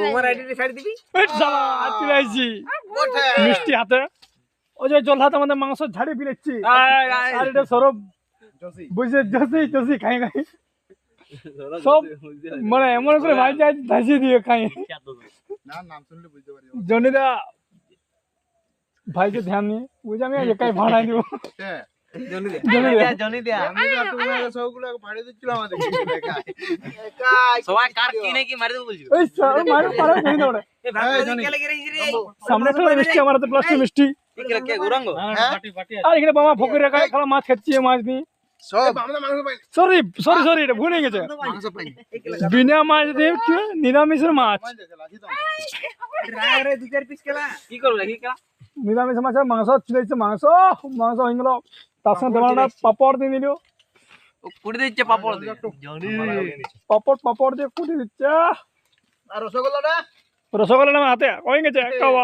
বোমার আইডি ছাড় দিবি চলে আসছি মিষ্টি হাতে ওই যে জল হাতে আমাদের মাংস ঝাড়ি ফেলেছি আর এটা সরব বুঝে জসি জসি খাই খাই সব মানে এমন করে ভাই যায় ধাসিয়ে দিয়ে খাই নাম শুনলে বুঝতে পারি জনিদা ভাইকে ধ্যান নিয়ে বুঝে আমি একাই ভাড়াই দিব জনি দিয়া সবগুলো ভাড়ে দিচ্ছিল আমাদের সবাই কার কিনে কি মারি দেব বলছিল ওই স্যার মারে পারে জনি দৌড়ে এই ভাই কেলে গেছিস রে সামনে একটা মিষ্টি আমার হাতে প্লাস্টিক মিষ্টি কি কে গুরঙ্গ আর এখানে বাবা ফকির রেখা খালা মাছ খাচ্ছি মাছ নিয়ে সব আমরা মাংস পাই সরি সরি সরি এটা ভুলে গেছে মাংস পাই বিনা মাছ দিয়ে কি নিরামিষের মাছ রে 2-4 পিস খেলা কি করব কি খেলা নিরামিষ মাছের মাংস ছিলাইছে মাংস মাংস হয়ে গেল তার সঙ্গে তোমার পাপড় দিয়ে দিল কুড়ি দিচ্ছে পাপড় দিয়ে জনি পাপড় দিয়ে কুটি দিচ্ছে আর রসগোল্লাটা রসগোল্লা নামে হাতে হয়ে গেছে